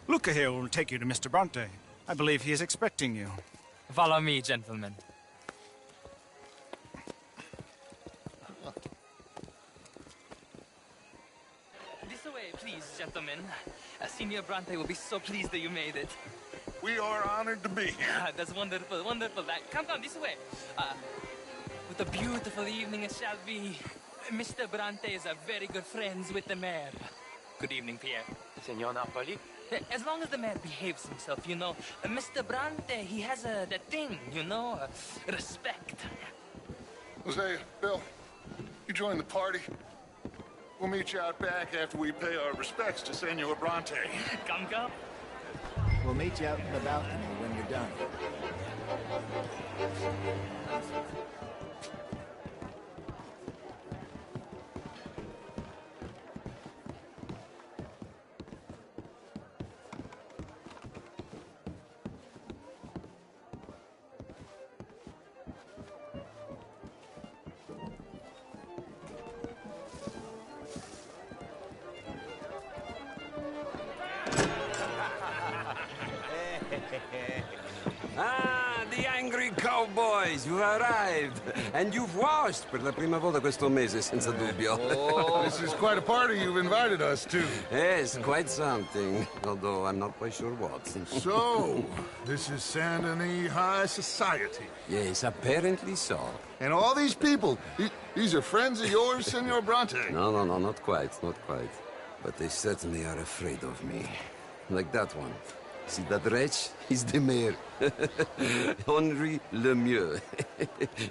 Luca here will take you to Mr. Bronte. I believe he is expecting you. Follow me, gentlemen. This way, please, gentlemen. Senior Bronte will be so pleased that you made it. We are honored to be here. That's wonderful, wonderful. Come, this way. What a beautiful evening it shall be. Mr. Bronte is very good friends with the mayor. Good evening, Pierre. Senor Napoli? As long as the mayor behaves himself, you know. Mr. Bronte, he has that thing, you know, respect. Jose, Bill, you join the party. We'll meet you out back after we pay our respects to Senor Bronte. Come. We'll meet you out in the balcony when you're done. The angry cowboys, you've arrived. And you've washed per la prima volta questo mese, senza dubbio. Oh, this is quite a party you've invited us to. Yes, quite something. Although I'm not quite sure what. So, this is Saint Denis High Society. Yes, apparently so. And all these people, these are friends of yours, Senor Bronte? No, not quite. But they certainly are afraid of me. Like that one. See that wretch? He's the mayor. Henri Lemieux.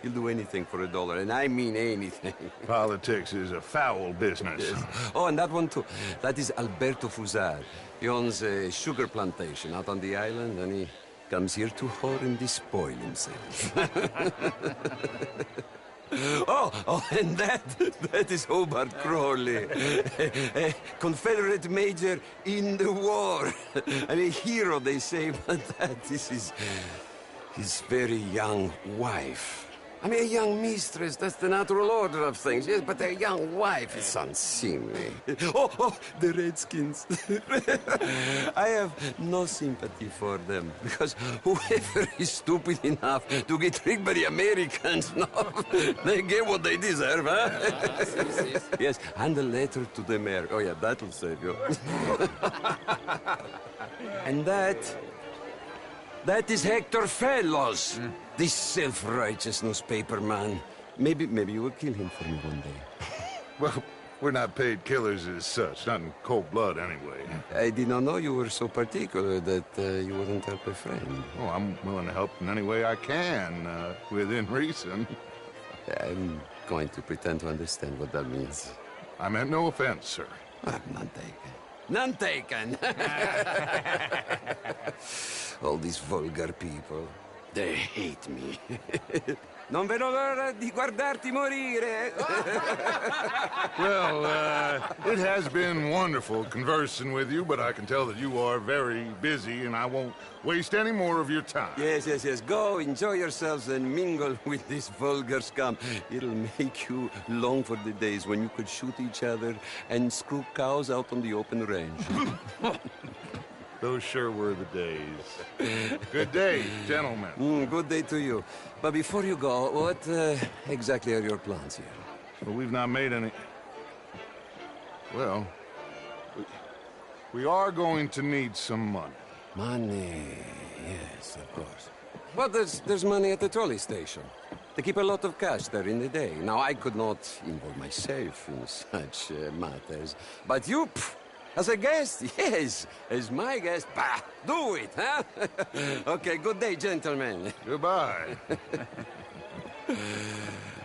He'll do anything for $1, and I mean anything. Politics is a foul business. Yes. Oh, and that one too. That is Alberto Fusar. He owns a sugar plantation out on the island, and he comes here to whore and despoil himself. Oh, and that is Hobart Crawley, a Confederate major in the war. I mean, a hero, they say, but that is his very young wife. I mean, a young mistress, that's the natural order of things, yes, but a young wife is unseemly. Oh, the Redskins. I have no sympathy for them, because whoever is stupid enough to get tricked by the Americans, no, they get what they deserve, huh? Yes, and a letter to the mayor. Oh, yeah, that'll save you. And that is Hector Fellows. This self-righteous newspaper man. Maybe you will kill him for me one day. Well, we're not paid killers as such, not in cold blood anyway. I did not know you were so particular that you wouldn't help a friend. Oh, I'm willing to help in any way I can, within reason. I'm going to pretend to understand what that means. I meant no offense, sir. None taken. None taken! All these vulgar people. They hate me. Non vedo l'ora di guardarti morire. Well, it has been wonderful conversing with you, but I can tell that you are very busy, and I won't waste any more of your time. Yes. Go, enjoy yourselves, and mingle with this vulgar scum. It'll make you long for the days when you could shoot each other and screw cows out on the open range. Those sure were the days. Good day, gentlemen. Good day to you. But before you go, what exactly are your plans here? Well, we've not made any... Well, we are going to need some money. Money, yes, of course. But there's money at the trolley station. They keep a lot of cash there in the day. Now, I could not involve myself in such matters. But you... As a guest? Yes. As my guest? Bah, do it, huh? Okay, good day, gentlemen. Goodbye.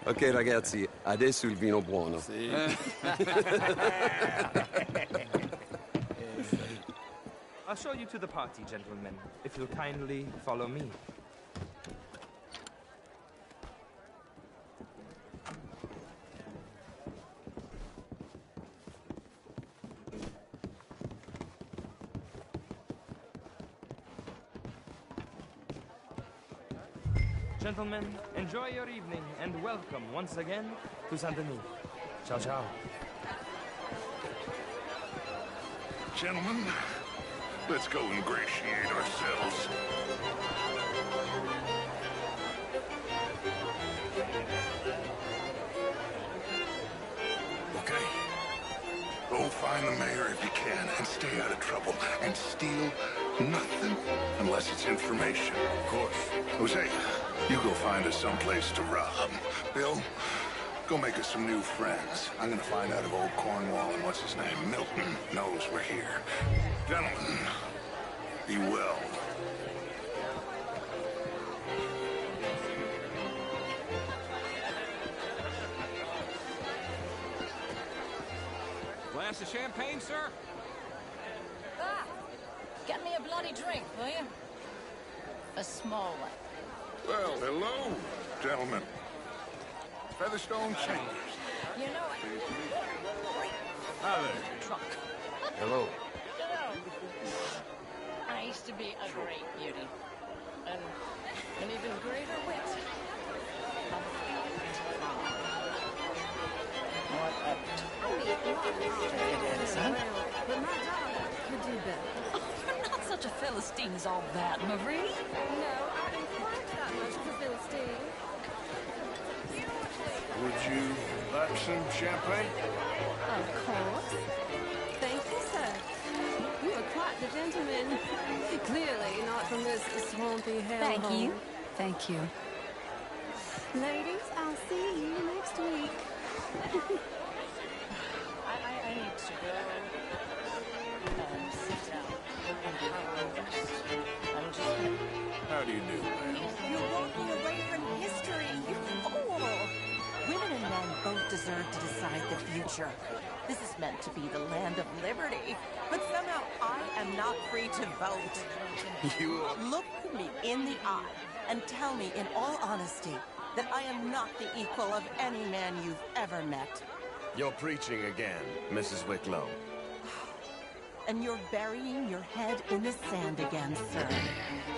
Ok, ragazzi, adesso il vino buono. Sì. I'll show you to the party, gentlemen, if you'll kindly follow me. Gentlemen, enjoy your evening, and welcome once again to Saint Denis. Ciao, ciao. Gentlemen, Let's go ingratiate ourselves. Okay. Go find the mayor if you can and stay out of trouble. And steal nothing unless it's information. Of course. Jose, you go find us someplace to rob. Bill, go make us some new friends. I'm gonna find out if old Cornwall and what's his name, Milton, knows we're here. Gentlemen, be well. Glass of champagne, sir? Ah! Get me a bloody drink, will you? A small one. Well, hello, gentlemen. Featherstone Chambers. You know it. Hi there. Drunk. Hello. You know, I used to be a great beauty. And an even greater wit. What a it is, huh? But my daughter could do better. Oh, you're not such a Philistine as all that, Marie. No, I didn't quite that much of a Philistine. Would you like some champagne? Of course. Thank you, sir. You are quite the gentleman. Clearly not from this swampy hellhole. Thank you. Thank you. Ladies, I'll see you next week. I need to go and sit down and have a rest. I'm just gonna... How do you do, ma'am? You're walking away from history, you fool! Women and men both deserve to decide the future. This is meant to be the land of liberty, but somehow I am not free to vote. You are... Look me in the eye and tell me in all honesty that I am not the equal of any man you've ever met. You're preaching again, Mrs. Wicklow. And you're burying your head in the sand again, sir.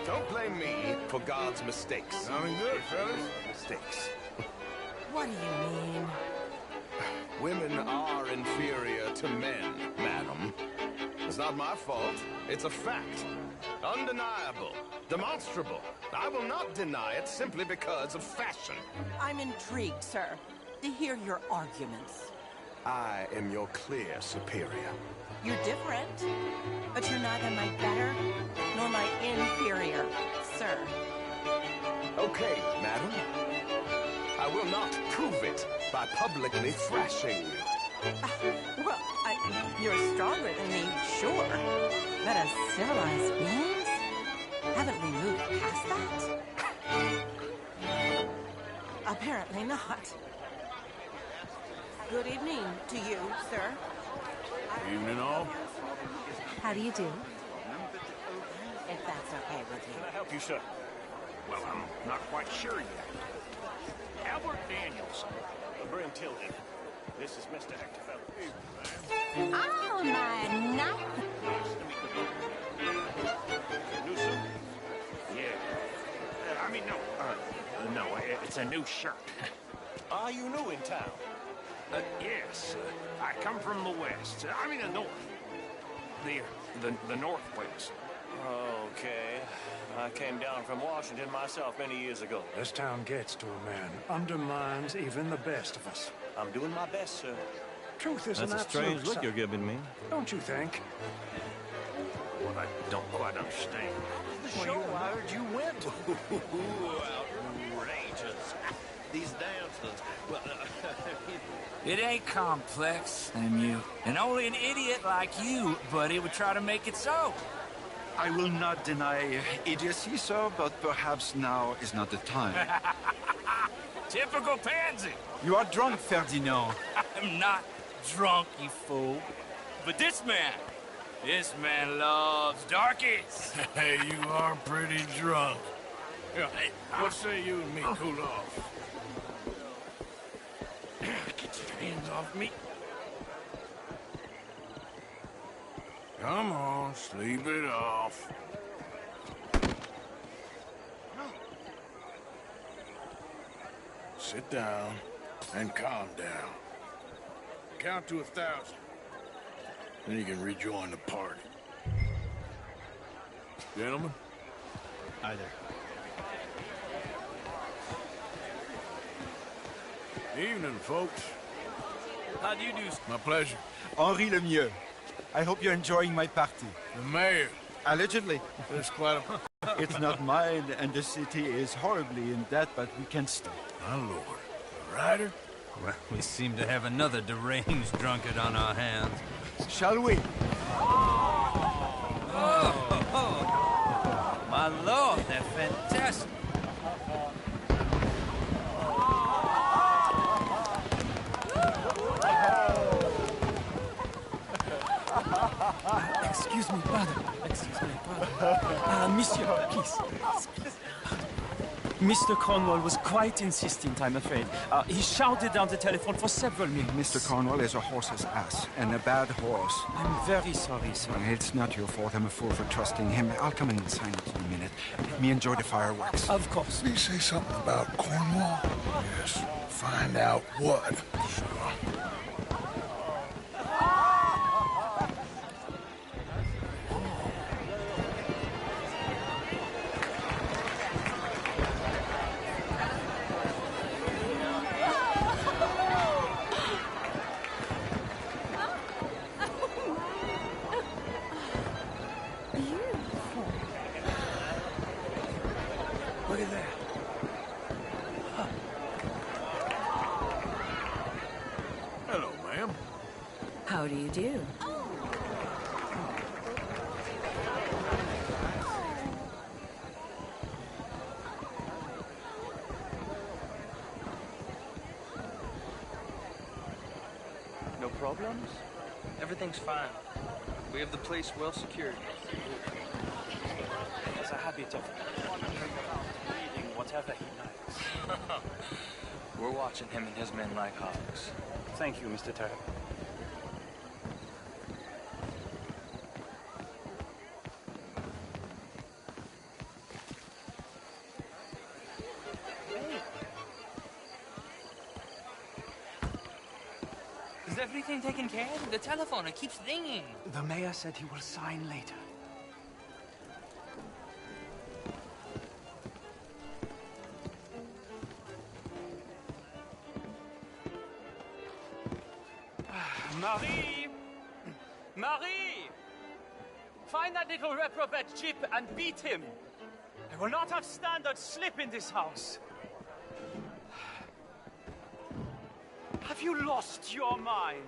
Don't blame me for God's mistakes. Sounding good, fellas. Mistakes. What do you mean? Women are inferior to men, madam. It's not my fault. It's a fact. Undeniable. Demonstrable. I will not deny it simply because of fashion. I'm intrigued, sir, to hear your arguments. I am your clear superior. You're different, but you're neither my better nor my inferior, sir. Okay, madam. I will not prove it by publicly thrashing you. Well, you're stronger than me, sure. But as civilized beings, haven't we moved past that? Apparently not. Good evening to you, sir. Evening all. How do you do? If that's okay with you. Can I help you, sir? Well, I'm not quite sure yet. Albert Daniels, Bryn Tilden. This is Mr. Hector Fellows. Oh, my night. Nice to meet you. New suit? Yeah. I mean, no, it's a new shirt. Are you new in town? Yes. I come from the west. I mean, the north. The northwest. Okay. I came down from Washington myself many years ago. This town gets to a man, undermines even the best of us. I'm doing my best, sir. Truth is an That's a strange absolute look you're giving me. Don't you think? What I don't quite understand. The show, I heard you went. Outrageous. These dances. Well, It ain't complex, and only an idiot like you, buddy, would try to make it so. I will not deny idiocy, sir, but perhaps now is not the time. Typical pansy. You are drunk, Ferdinand. I'm not drunk, you fool. But this man loves darkies. Hey, you are pretty drunk. Yeah, what say you and me cool off? Get your hands off me. Come on, sleep it off. Sit down and calm down. Count to 1,000. Then you can rejoin the party. Gentlemen? Hi there. Evening, folks. How do you do? My pleasure. Henri Lemieux. I hope you're enjoying my party. The mayor. Allegedly. There's quite a... It's not mine, and the city is horribly in debt, but we can stay. My lord. A rider? Well, we seem to have another deranged drunkard on our hands. Shall we? Oh, my lord, they're fantastic. Excuse me, pardon. Excuse me, pardon. Monsieur, please. Mr. Cornwall was quite insistent, I'm afraid. He shouted down the telephone for several minutes. Mr. Cornwall is a horse's ass, and a bad horse. I'm very sorry, sir. Well, it's not your fault. I'm a fool for trusting him. I'll come in and sign it in a minute. Let me enjoy the fireworks. Of course. Did he say something about Cornwall? Yes. Find out what. Sure. Look at that. Hello, ma'am. How do you do? No problems? Everything's fine. We have the place well secured. He has a habit of reading whatever he likes. We're watching him and his men like hogs. Thank you, Mr. Turner. Is everything taken care of? The telephone, it keeps ringing. The mayor said he will sign later. Marie! Marie! Find that little reprobate Chip and beat him. I will not have standard slip in this house. Have you lost your mind?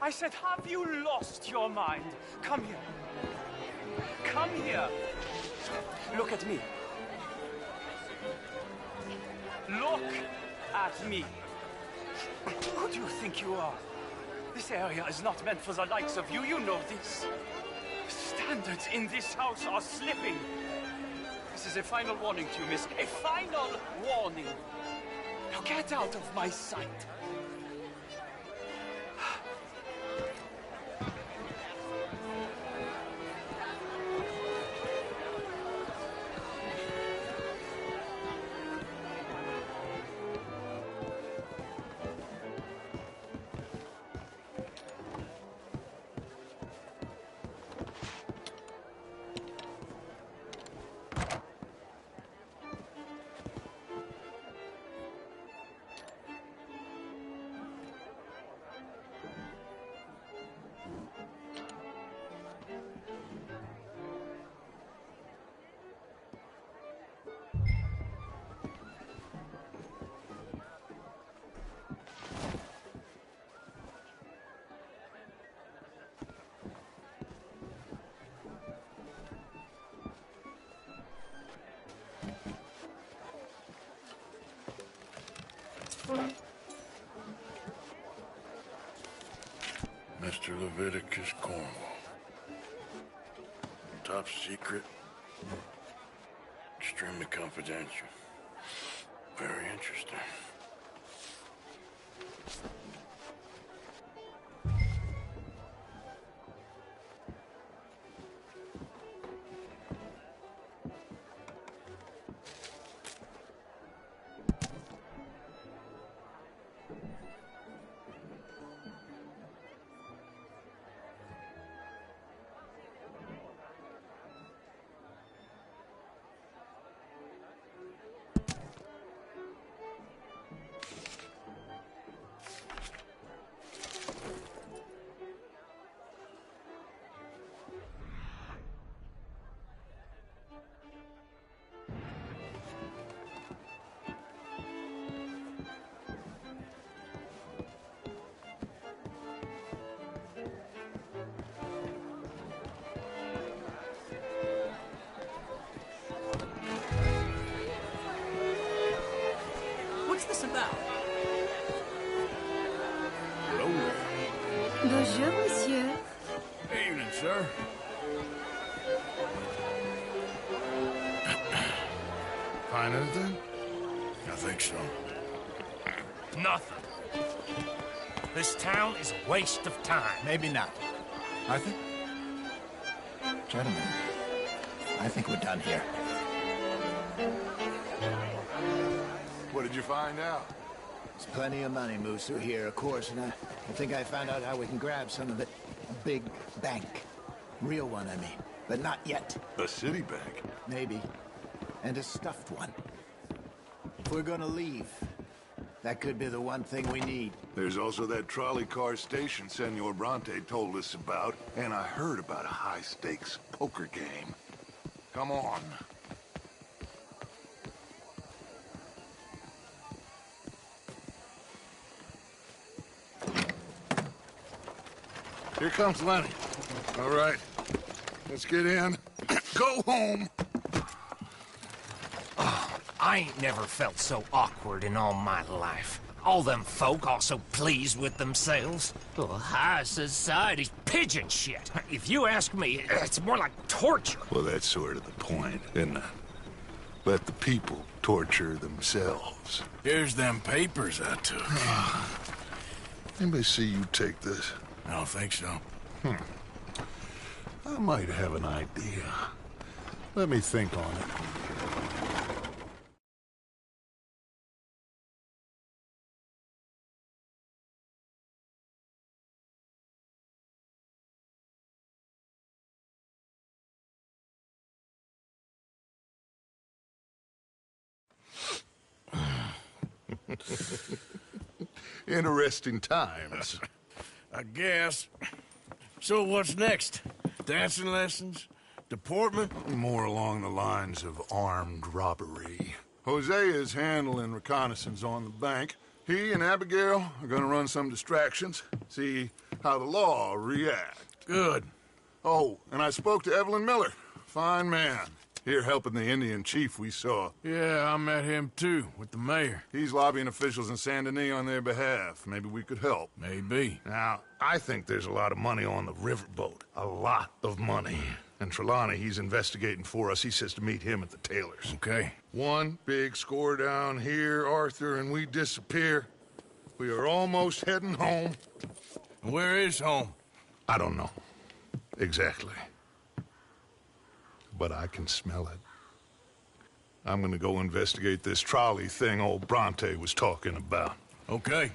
I said, have you lost your mind? Come here. Come here. Look at me. Look at me. Who do you think you are? This area is not meant for the likes of you. You know this. Standards in this house are slipping. This is a final warning to you, miss. A final warning. Now get out of my sight. Mr. Leviticus Cornwall. Top secret. Extremely confidential. Very interesting. Bonjour, monsieur. Evening, sir. Find anything? I think so. Nothing. This town is a waste of time. Maybe not. Arthur? Gentlemen, I think we're done here. What did you find out? There's plenty of money moves through here, of course, and I think I found out how we can grab some of it. A big bank. Real one, I mean. But not yet. A city bank? Maybe. And a stuffed one. If we're gonna leave, that could be the one thing we need. There's also that trolley car station Senor Bronte told us about, and I heard about a high-stakes poker game. Come on. Here comes Lenny. All right, let's get in. Go home. I ain't never felt so awkward in all my life. All them folk all so pleased with themselves. Oh, high society's pigeon shit. If you ask me, it's more like torture. Well, that's sort of the point, isn't it? Let the people torture themselves. Here's them papers I took. Anybody see you take this? I don't think so. I might have an idea. Let me think on it. Interesting times. I guess. So what's next? Dancing lessons? Deportment? More along the lines of armed robbery. Jose is handling reconnaissance on the bank. He and Abigail are gonna run some distractions, see how the law react. Good. Oh, and I spoke to Evelyn Miller. Fine man. Here helping the Indian chief we saw. Yeah, I met him too, with the mayor. He's lobbying officials in Saint Denis on their behalf. Maybe we could help. Maybe. Now, I think there's a lot of money on the riverboat. A lot of money. And Trelawney, he's investigating for us. He says to meet him at the Taylor's. Okay. One big score down here, Arthur, and we disappear. We are almost heading home. Where is home? I don't know. Exactly. But I can smell it. I'm gonna go investigate this trolley thing old Bronte was talking about. Okay.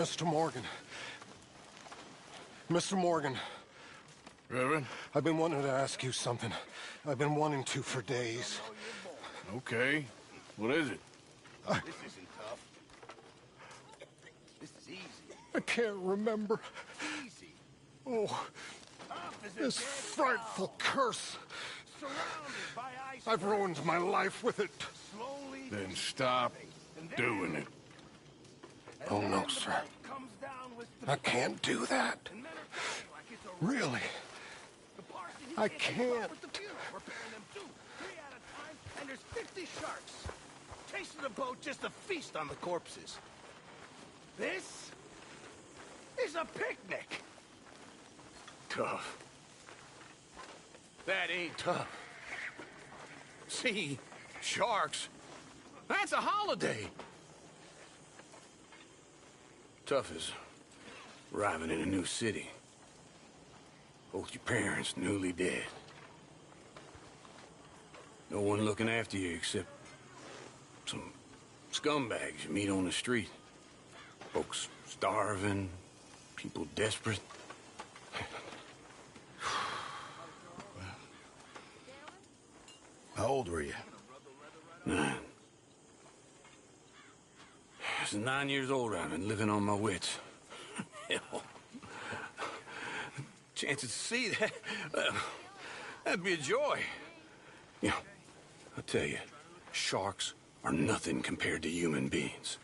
Mr. Morgan. Mr. Morgan. Reverend? I've been wanting to ask you something. I've been wanting to for days. Okay. What is it? This isn't tough. This is easy. I can't remember. Easy. Oh, this frightful curse. Surrounded by ice. I've ruined my life with it. Slowly. Then stop doing it. Oh, no, sir. I can't do that. Really. I can't. We're pairing them 2, 3 at a time, and there's 50 sharks. Chasing the boat just to feast on the corpses. This is a picnic. Tough. That ain't tough. See, sharks. That's a holiday. Tough is arriving in a new city. Both your parents newly dead. No one looking after you except some scumbags you meet on the street. Folks starving, people desperate. How old were you? 9. Since 9 years old, I've been living on my wits. Hell. Chances to see that, that'd be a joy. You know, I'll tell you, sharks are nothing compared to human beings.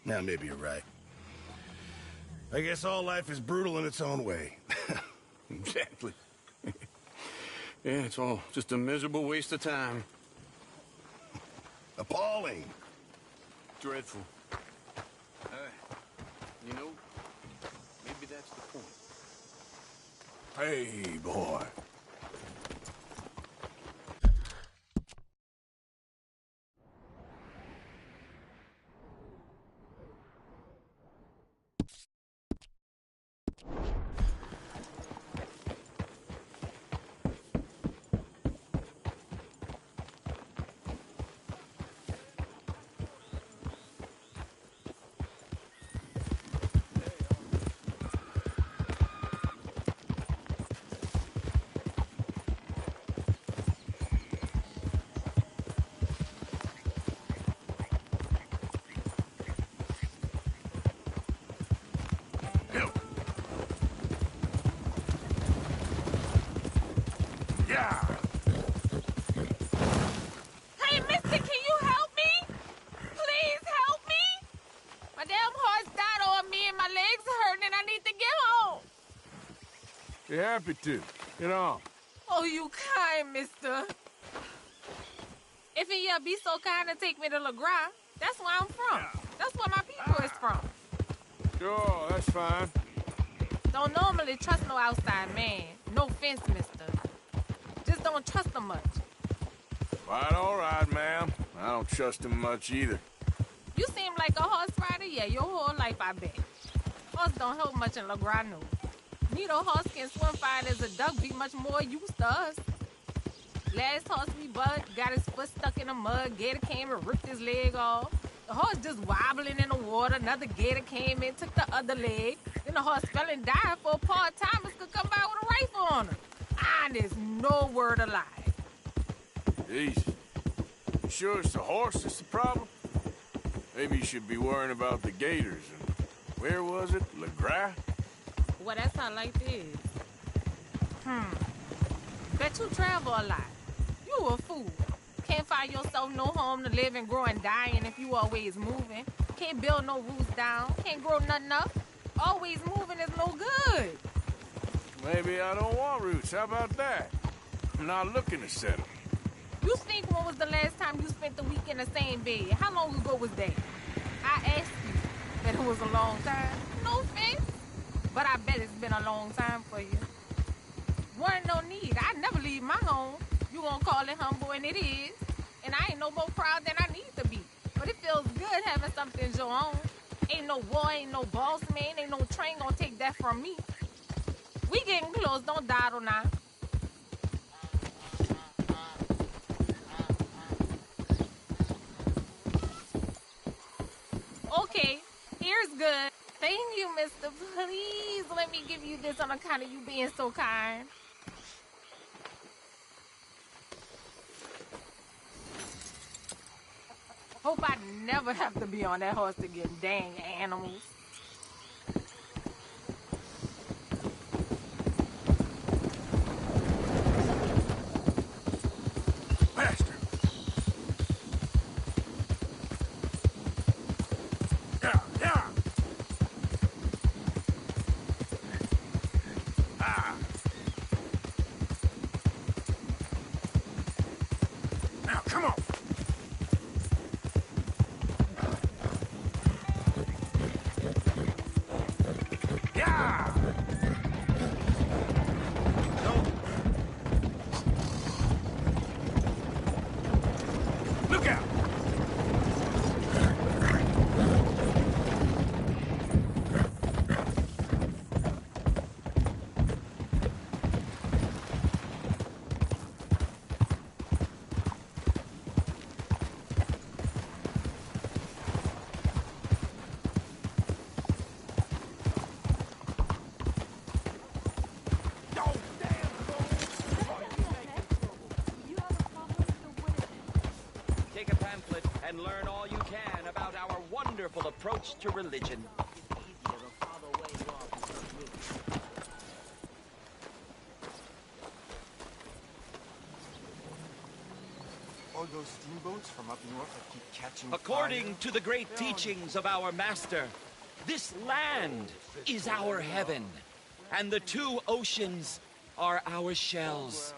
Now, maybe you're right. I guess all life is brutal in its own way. Exactly. Yeah, it's all just a miserable waste of time. Appalling. Dreadful. You know, maybe that's the point. Hey, boy. Hey, mister, can you help me? Please help me? My damn horse died on me and my legs hurt and I need to get home. Be happy to. Get on. Oh, you kind, mister. If you be so kind to take me to LeGras, that's where I'm from. That's where my people is from. Sure, that's fine. Don't normally trust no outside man. No offense, mister. Just don't trust him much. Quite all right, ma'am. I don't trust him much either. You seem like a horse rider, yeah, your whole life, I bet. Horse don't help much in LeGras, no. Neither horse can swim fine as a duck, be much more used to us. Last horse we bought got his foot stuck in the mud, gator came and ripped his leg off. The horse just wobbling in the water, another gator came in, took the other leg. Then the horse fell and died before part-timers could come by with a rifle on him. And there's no word alive. Easy. You sure it's the horse that's the problem? Maybe you should be worrying about the gators. And where was it? LeGras? Well, that's how life is. Bet you travel a lot. You a fool. Can't find yourself no home to live and grow and dying if you always moving. Can't build no roots down. Can't grow nothing up. Always moving is no good. Maybe I don't want roots. How about that? I'm not looking to settle. You think when was the last time you spent the week in the same bed? How long ago was that? I asked you that it was a long time. No offense. But I bet it's been a long time for you. Wasn't no need. I never leave my home. You gonna call it humble, and it is. And I ain't no more proud than I need to be. But it feels good having something your own. Ain't no war, ain't no boss man, ain't no train gonna take that from me. We getting close, don't dawdle now. Okay, you, mister. Please let me give you this on account of you being so kind. Hope I never have to be on that horse again, dang animals. Faster! Yeah, yeah! Ah! Now, come on! Yeah! Look out! Take a pamphlet and learn all you can about our wonderful approach to religion. All those steamboats from up north that keep catching According fire. to the great teachings of our master, this land is our heaven, and the two oceans are our shells.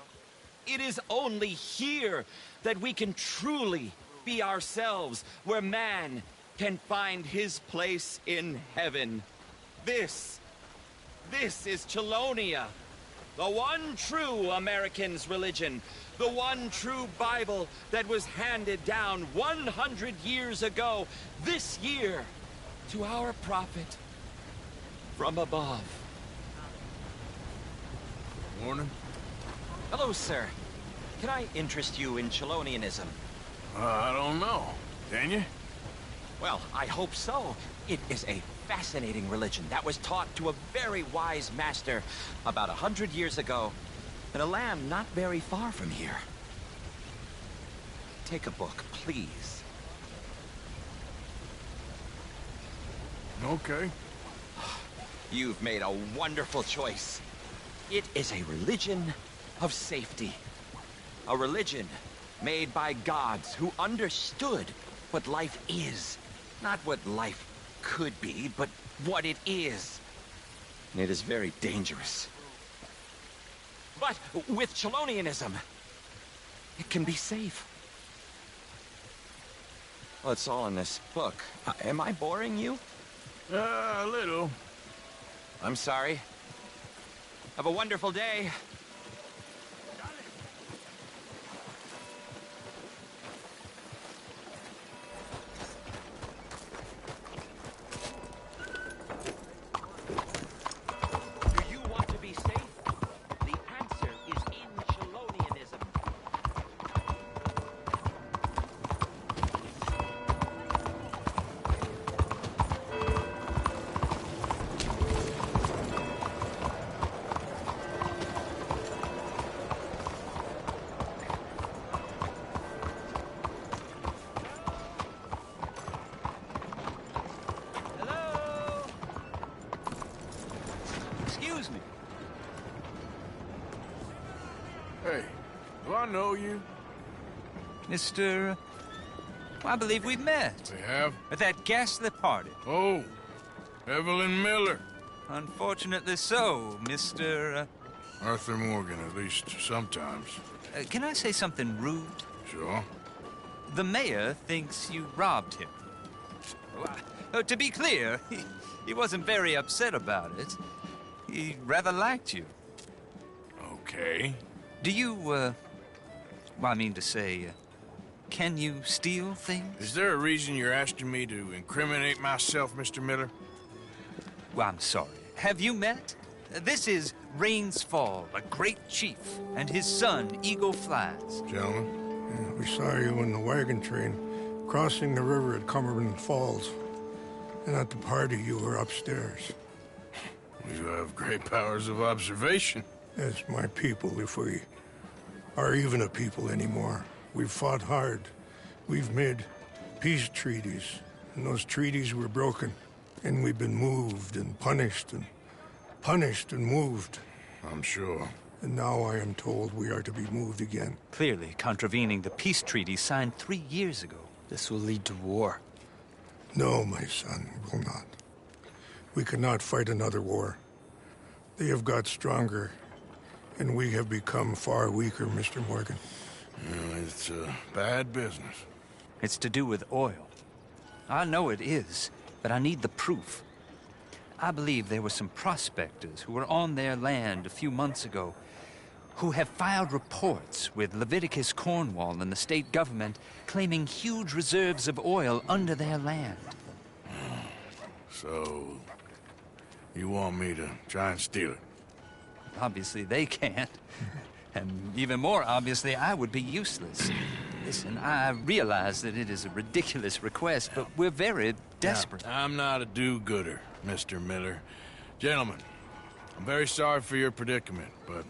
It is only here that we can truly be ourselves, where man can find his place in heaven. This is Chelonia, the one true American's religion, the one true Bible that was handed down 100 years ago, this year, to our prophet from above. Morning. Hello, sir. Can I interest you in Chelonianism? I don't know. Can you? Well, I hope so. It is a fascinating religion that was taught to a very wise master about 100 years ago in a land not very far from here. Take a book, please. Okay. You've made a wonderful choice. It is a religion of safety. A religion made by gods who understood what life is. Not what life could be, but what it is. And it is very dangerous. But with Chelonianism, it can be safe. Well, it's all in this book. Am I boring you? A little. I'm sorry. Have a wonderful day. Excuse me. Hey, do I know you? Mr. I believe we've met. We have? At that ghastly party. Oh, Evelyn Miller. Unfortunately so, Mr. Arthur Morgan, at least sometimes. Can I say something rude? Sure. The mayor thinks you robbed him. To be clear, he wasn't very upset about it. He rather liked you. Okay. Do you, well, I mean to say, can you steal things? Is there a reason you're asking me to incriminate myself, Mr. Miller? Well, I'm sorry. Have you met? This is Rains Fall, a great chief, and his son, Eagle Flies. Gentlemen, we saw you in the wagon train crossing the river at Cumberland Falls. And at the party, you were upstairs. You have great powers of observation. As my people, if we are even a people anymore. We've fought hard. We've made peace treaties. And those treaties were broken. And we've been moved and punished and moved. I'm sure. And now I am told we are to be moved again. Clearly contravening the peace treaty signed 3 years ago. This will lead to war. No, my son, it will not. We cannot fight another war. They have got stronger, and we have become far weaker, Mr. Morgan. It's a bad business. It's to do with oil. I know it is, but I need the proof. I believe there were some prospectors who were on their land a few months ago who have filed reports with Leviticus Cornwall and the state government claiming huge reserves of oil under their land. So, you want me to try and steal it? Obviously they can't. And even more obviously, I would be useless. Listen, I realize that it is a ridiculous request, but we're very desperate. Now, I'm not a do-gooder, Mr. Miller. Gentlemen, I'm very sorry for your predicament, but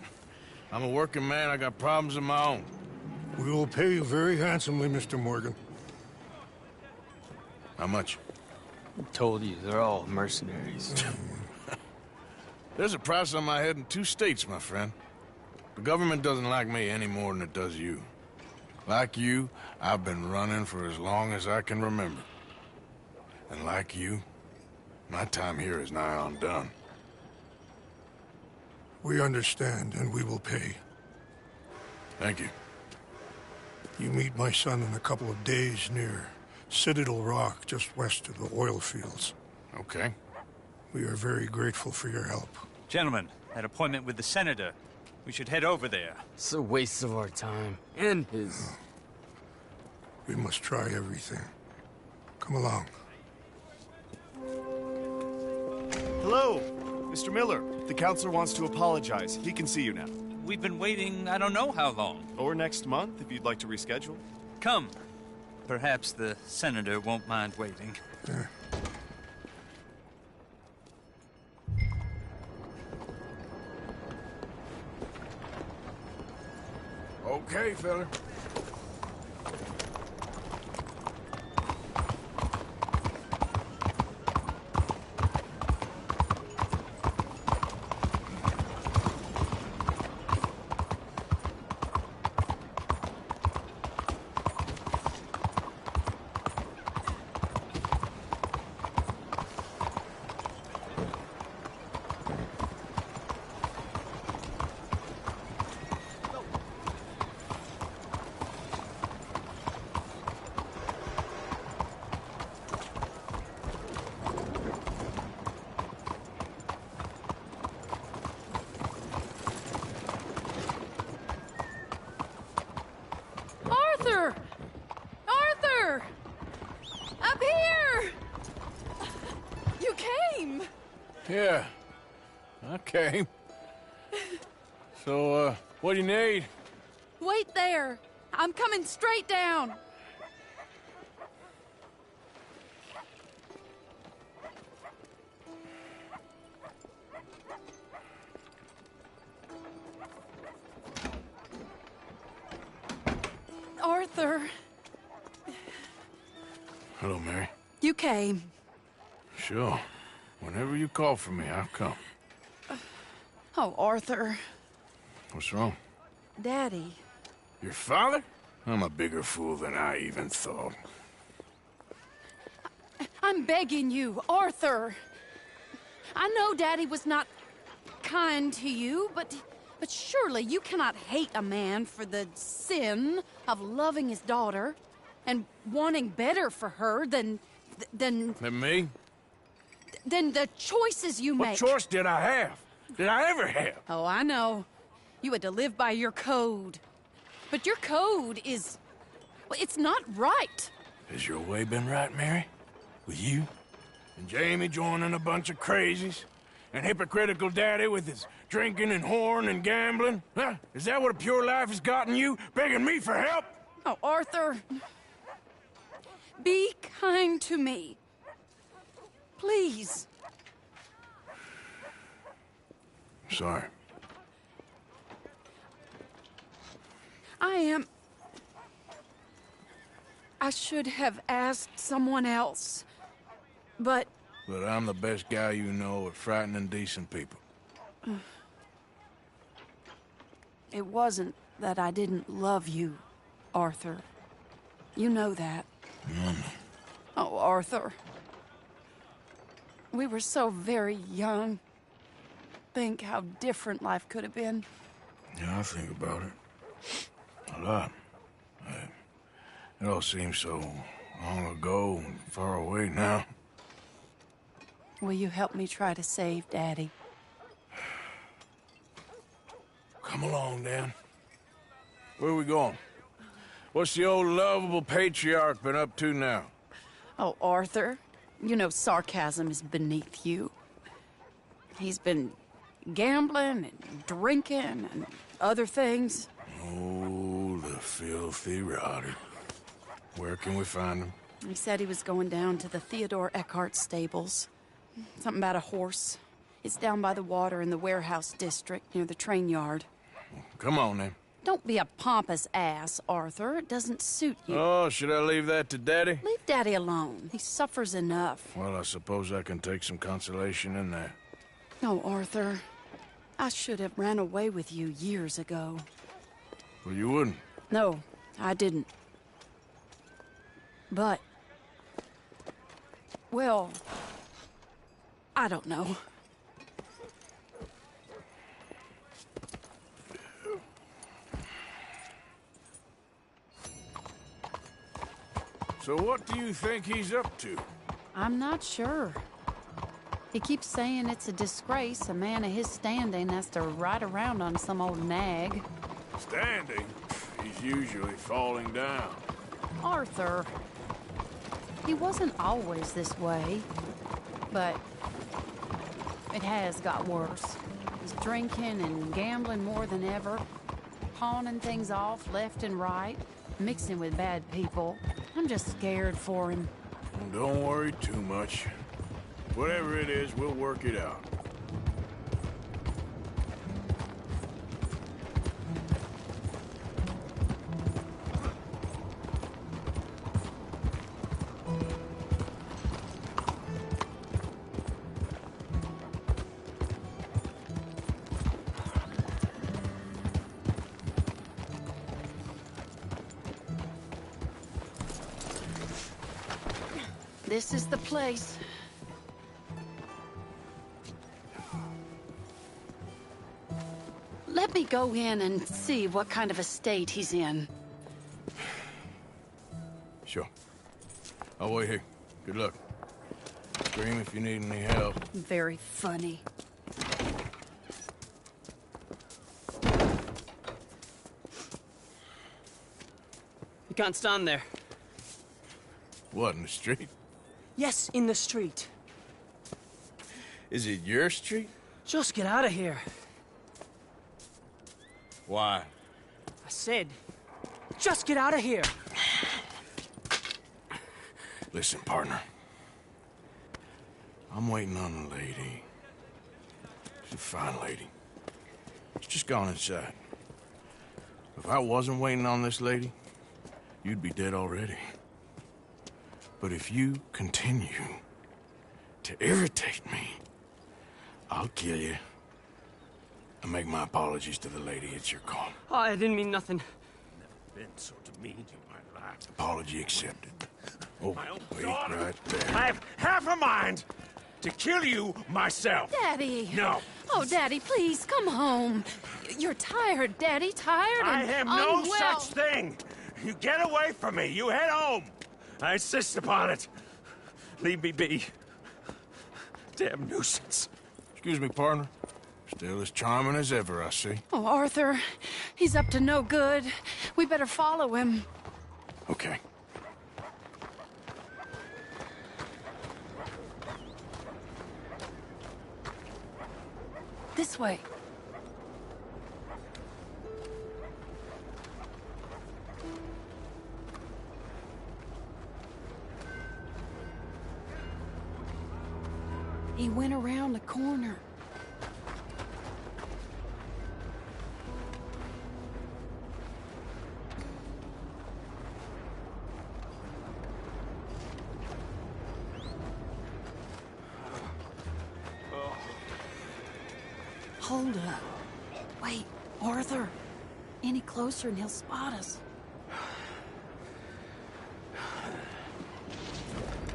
I'm a working man. I got problems of my own. We will pay you very handsomely, Mr. Morgan. How much? I told you, they're all mercenaries. There's a price on my head in 2 states, my friend. The government doesn't like me any more than it does you. Like you, I've been running for as long as I can remember. And like you, my time here is nigh on done. We understand, and we will pay. Thank you. You meet my son in a couple of days near Citadel Rock, just west of the oil fields. Okay. We are very grateful for your help. Gentlemen, that appointment with the senator. We should head over there. It's a waste of our time. And his. We must try everything. Come along. Hello, Mr. Miller. The counselor wants to apologize. He can see you now. We've been waiting I don't know how long. Or next month, if you'd like to reschedule. Come. Perhaps the senator won't mind waiting. Okay, fella. Arthur! Arthur! Up here! You came! Yeah, I came. So, what do you need? Wait there. I'm coming straight down. Arthur, Hello, Mary. you came. Sure. Whenever you call for me, I'll come. Oh, Arthur. What's wrong? Daddy. Your father? I'm a bigger fool than I even thought. I'm begging you, Arthur. I know Daddy was not kind to you, but surely you cannot hate a man for the sin of loving his daughter and wanting better for her than Than me? than the choices you make. What choice did I have? Did I ever have? Oh, I know. You had to live by your code. But your code is... well, it's not right. Has your way been right, Mary? With you? And Jamie joining a bunch of crazies? And hypocritical daddy with his drinking and whoring and gambling? Huh? Is that what a pure life has gotten you? Begging me for help? Oh, Arthur. Be kind to me. Please. Sorry. I should have asked someone else, but... But I'm the best guy you know at frightening decent people. It wasn't that I didn't love you, Arthur. You know that. Oh, Arthur. We were so very young. Think how different life could have been. Yeah, I think about it. A lot. It all seems so long ago and far away now. Will you help me try to save Daddy? Come along, Dan. Where are we going? What's the old lovable patriarch been up to now? Oh, Arthur, you know sarcasm is beneath you. He's been gambling and drinking and other things. Oh, the filthy rotter. Where can we find him? He said he was going down to the Theodore Eckhart stables. Something about a horse. It's down by the water in the warehouse district near the train yard. Come on, then. Don't be a pompous ass, Arthur. It doesn't suit you. Oh, should I leave that to Daddy? Leave Daddy alone. He suffers enough. Well, I suppose I can take some consolation in that. No, Arthur. I should have ran away with you years ago. Well, you wouldn't. No, I didn't. But... well... I don't know. So what do you think he's up to? I'm not sure. He keeps saying it's a disgrace a man of his standing has to ride around on some old nag. Standing? He's usually falling down. Arthur. He wasn't always this way, but it has got worse. He's drinking and gambling more than ever, pawning things off left and right, mixing with bad people. I'm just scared for him. Don't worry too much. Whatever it is, we'll work it out. This is the place. Let me go in and see what kind of a state he's in. Sure. I'll wait here. Good luck. Scream if you need any help. Very funny. You can't stand there. What, in the street? Yes, in the street. Is it your street? Just get out of here. Why? I said, just get out of here. Listen, partner. I'm waiting on a lady. She's a fine lady. She's just gone inside. If I wasn't waiting on this lady, you'd be dead already. But if you continue to irritate me, I'll kill you. And make my apologies to the lady. It's your call. Oh, I didn't mean nothing. Never been so demeaned in my life. Apology accepted. Oh, wait right there. I have half a mind to kill you myself. Daddy! No. Oh, Daddy, please, come home. You're tired, Daddy, tired I and am no unwell. such thing. You get away from me. You head home. I insist upon it. Leave me be. Damn nuisance. Excuse me, partner. Still as charming as ever, I see. Oh, Arthur, he's up to no good. We better follow him. Okay. This way. He went around the corner. Hold up. Wait, Arthur. Any closer and he'll spot us.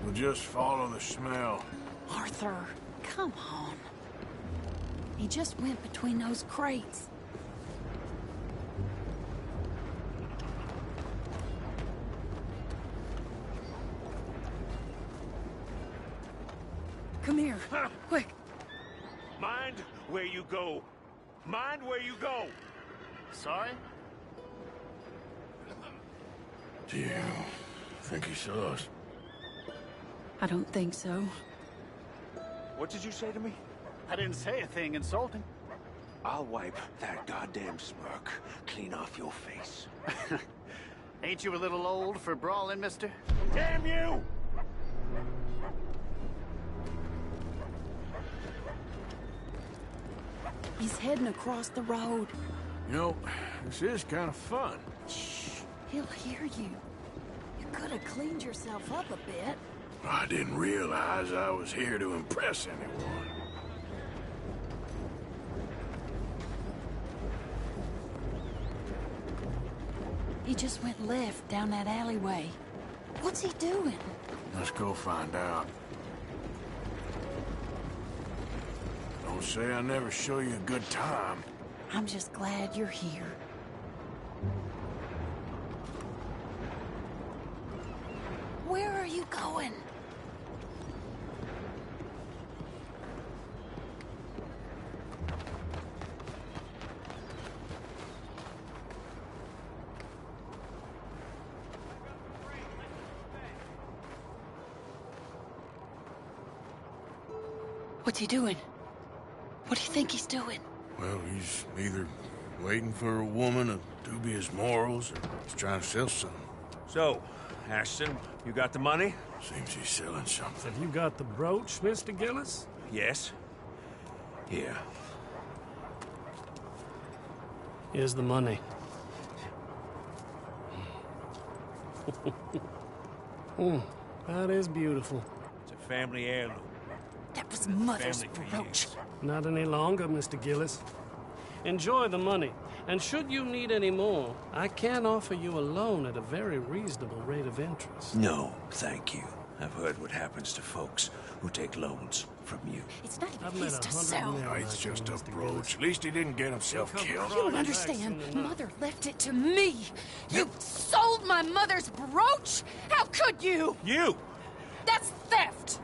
We'll just follow the smell. Arthur, come on. He just went between those crates. Come here, quick. Mind where you go. Mind where you go. Sorry? Do you think he saw us? I don't think so. What did you say to me? I didn't say a thing insulting. I'll wipe that goddamn smirk clean off your face. Ain't you a little old for brawling, mister? Damn you! He's heading across the road. You know, this is kind of fun. Shh, he'll hear you. You could have cleaned yourself up a bit. I didn't realize I was here to impress anyone. He just went left down that alleyway. What's he doing? Let's go find out. Don't say I never show you a good time. I'm just glad you're here. Where are you going? What's he doing? What do you think he's doing? Well, he's either waiting for a woman of dubious morals or he's trying to sell something. So, Ashton, you got the money? Seems he's selling something. Have you got the brooch, Mr. Gillis? Yes. Here. Here's the money. That is beautiful. It's a family heirloom. That was Mother's Family for brooch. years. Not any longer, Mr. Gillis. Enjoy the money. And should you need any more, I can offer you a loan at a very reasonable rate of interest. No, thank you. I've heard what happens to folks who take loans from you. It's not I've even met his to 100 sell. men Oh, it's like just you, a Mr. brooch. Gillis. At least he didn't get himself killed. You don't understand. Jackson enough. Mother left it to me. You sold my mother's brooch? How could you? You! That's theft.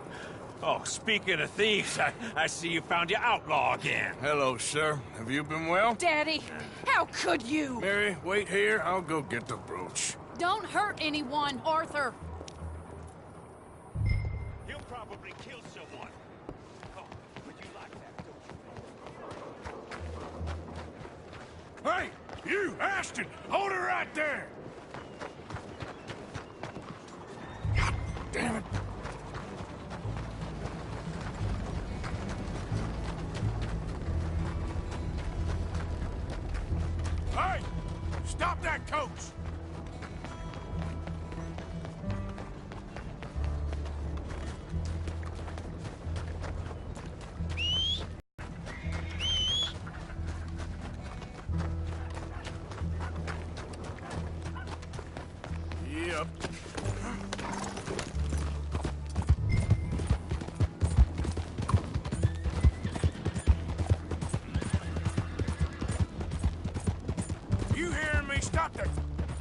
Oh, speaking of thieves, I see you found your outlaw again. Hello, sir. Have you been well? Daddy, how could you? Mary, wait here. I'll go get the brooch. Don't hurt anyone, Arthur. You'll probably kill someone. Oh, but you like that, don't you? Hey, you, Ashton! Hold it right there! God damn it. Hey! Stop that coach! Yep. You hearing me? Stop that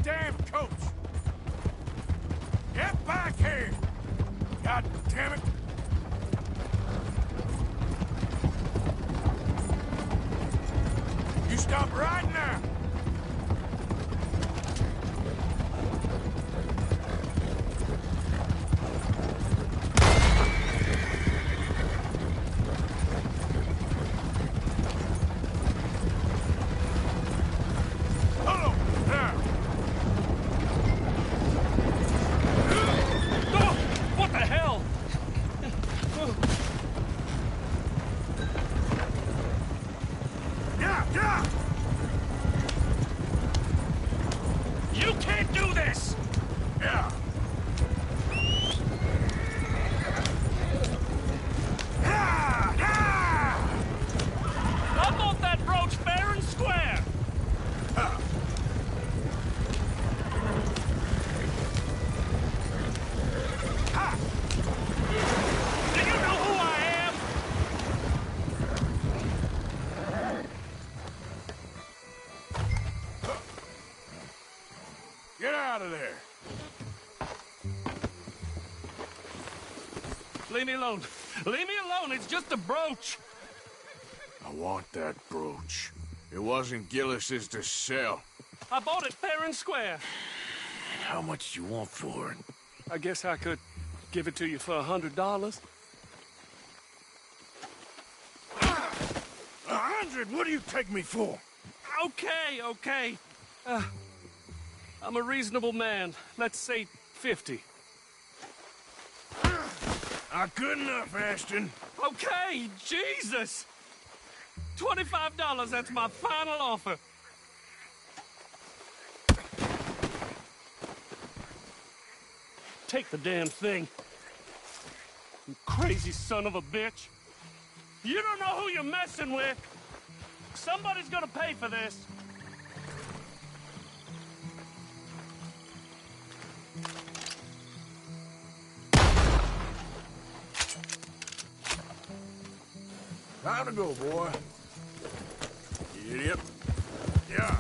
damn coach! Get back here! God damn it! You stop right now! Hold on! Now! What the hell? Leave me alone. Leave me alone. It's just a brooch. I want that brooch. It wasn't Gillis's to sell. I bought it fair and square. How much do you want for it? I guess I could give it to you for $100. 100? What do you take me for? Okay, okay. I'm a reasonable man. Let's say 50. Good enough, Ashton. Okay, Jesus! $25, that's my final offer. Take the damn thing. You crazy son of a bitch. You don't know who you're messing with. Somebody's gonna pay for this. Time to go, boy. Idiot. Yeah.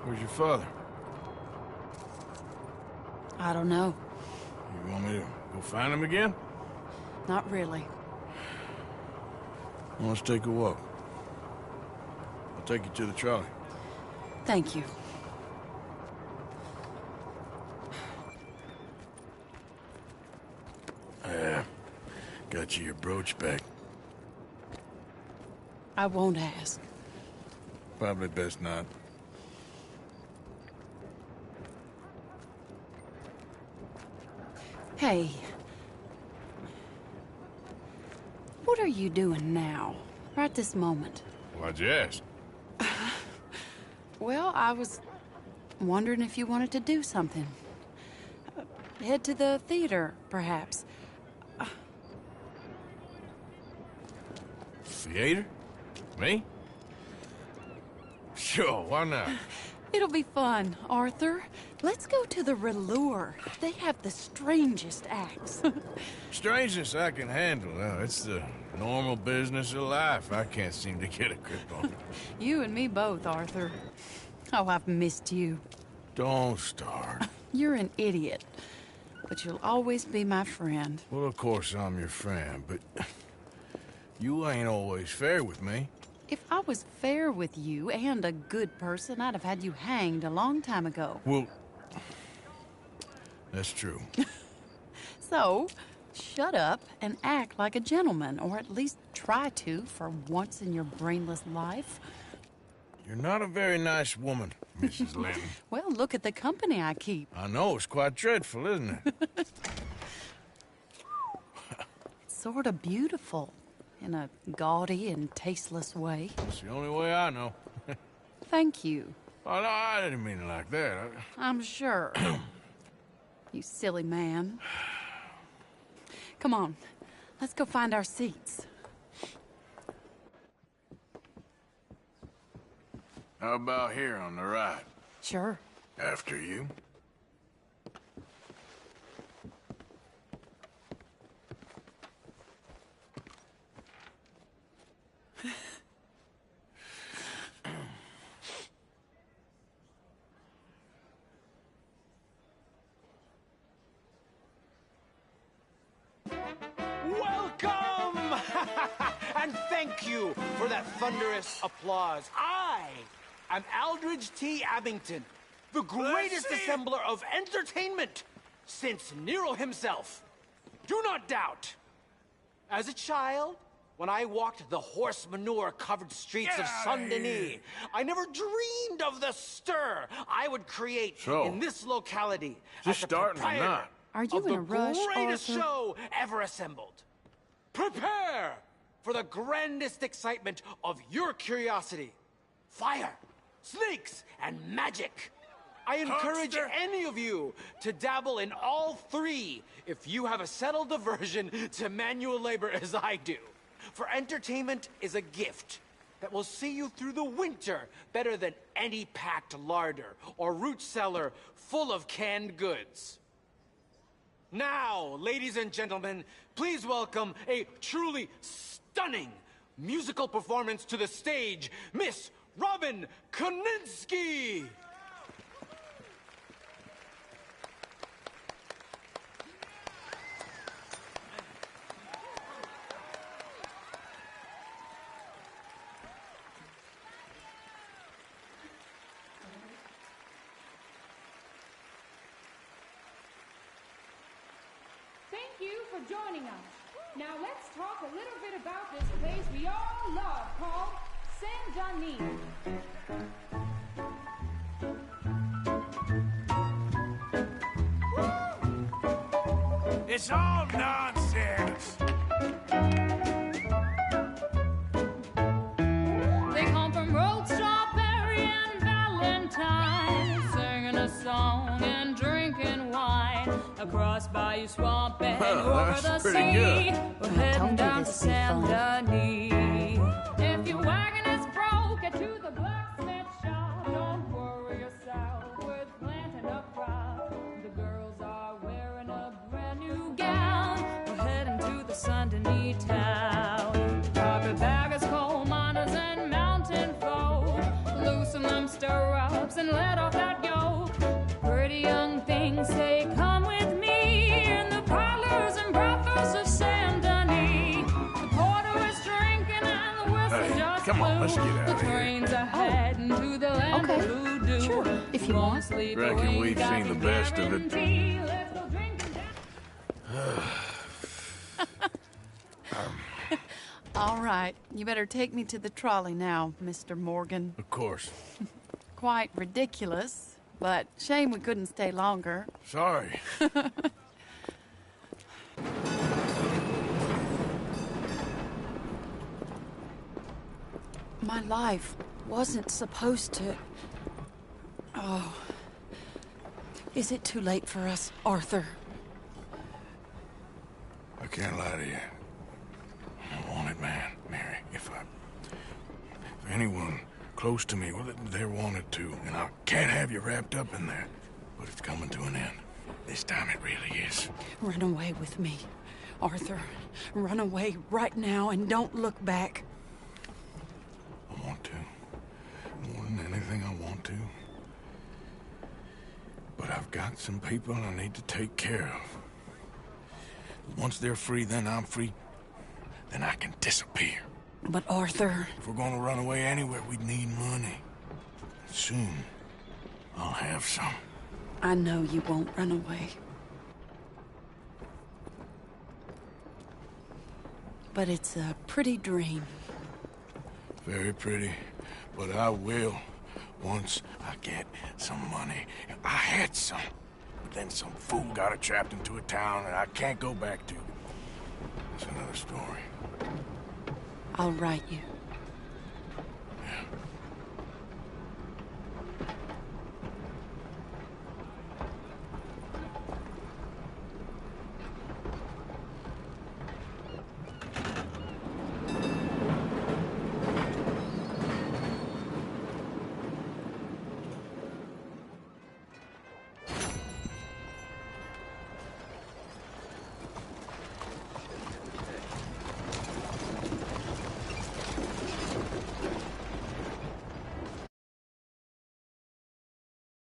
Where's your father? I don't know. You want me to go find him again? Not really. Well, let's take a walk. I'll take you to the trolley. Thank you. Got you your brooch back. I won't ask. Probably best not. Hey. What are you doing now? Right this moment? Why'd you ask? Well, I was wondering if you wanted to do something. Head to the theater, perhaps. Theater? Me? Sure, why not? It'll be fun, Arthur. Let's go to the Relure. They have the strangest acts. Strangeness I can handle. Now, it's the normal business of life. I can't seem to get a grip on it. You and me both, Arthur. Oh, I've missed you. Don't start. You're an idiot, but you'll always be my friend. Well, of course I'm your friend, but you ain't always fair with me. If I was fair with you and a good person, I'd have had you hanged a long time ago. Well, that's true. So, shut up and act like a gentleman, or at least try to for once in your brainless life. You're not a very nice woman, Mrs. Lynn. Well, look at the company I keep. I know, it's quite dreadful, isn't it? Sort of beautiful, in a gaudy and tasteless way. It's the only way I know. Thank you. Oh, no, I didn't mean it like that. I'm sure. You silly man. Come on, let's go find our seats. How about here on the right? Sure. After you. Welcome! And thank you for that thunderous applause. I am Aldridge T. Abington, the greatest assembler of entertainment since Nero himself. Do not doubt. As a child, when I walked the horse manure-covered streets of Saint-Denis, I never dreamed of the stir I would create in this locality Just as the starting or proprietor not? Are you of in the a rush, greatest Arthur? show ever assembled. Prepare for the grandest excitement of your curiosity. Fire, snakes, and magic. I encourage any of you to dabble in all three if you have a settled aversion to manual labor as I do. For entertainment is a gift that will see you through the winter better than any packed larder or root cellar full of canned goods. Now, ladies and gentlemen, please welcome a truly stunning musical performance to the stage, Miss Robin Koninsky! Thank you for joining us. Now let's talk a little bit about this place we all love called Saint-Denis. It's all nonsense. They come from Road Strawberry and Valentine, singing a song and drinking wine across Bayou Swamp and over the pretty sea. good. We're heading down to Saint-Denis. If your wagon is broke, get to the blacksmith shop. Don't worry yourself with planting a crop. The girls are wearing a brand new gown. We're heading to the Saint-Denis town. Carpetbaggers, coal miners, and mountain folk, loosen them stirrups and let off that yoke. Pretty young things say, come with me in the parlors and brothels of Saint-Denis. The porter is drinking and the whistle just Come on, let's blew. get out The of here. trains are heading to the land of voodoo. Sure, if you want. Reckon we've seen the best of it. Let's go drinking All right, you better take me to the trolley now, Mr. Morgan. Of course. Quite ridiculous, but shame we couldn't stay longer. Sorry. My life wasn't supposed to... Oh. Is it too late for us, Arthur? I can't lie to you. I want it, man, Mary. If anyone close to me, well, they're wanted to, and I can't have you wrapped up in there. But it's coming to an end. This time it really is. Run away with me, Arthur. Run away right now and don't look back. I want to. More than anything, I want to. But I've got some people I need to take care of. Once they're free, then I'm free. Then I can disappear. But Arthur... If we're gonna run away anywhere, we'd need money. Soon, I'll have some. I know you won't run away. But it's a pretty dream. Very pretty, but I will once I get some money. I had some, but then some fool got it trapped into a town that I can't go back to. That's another story. I'll write you. Yeah.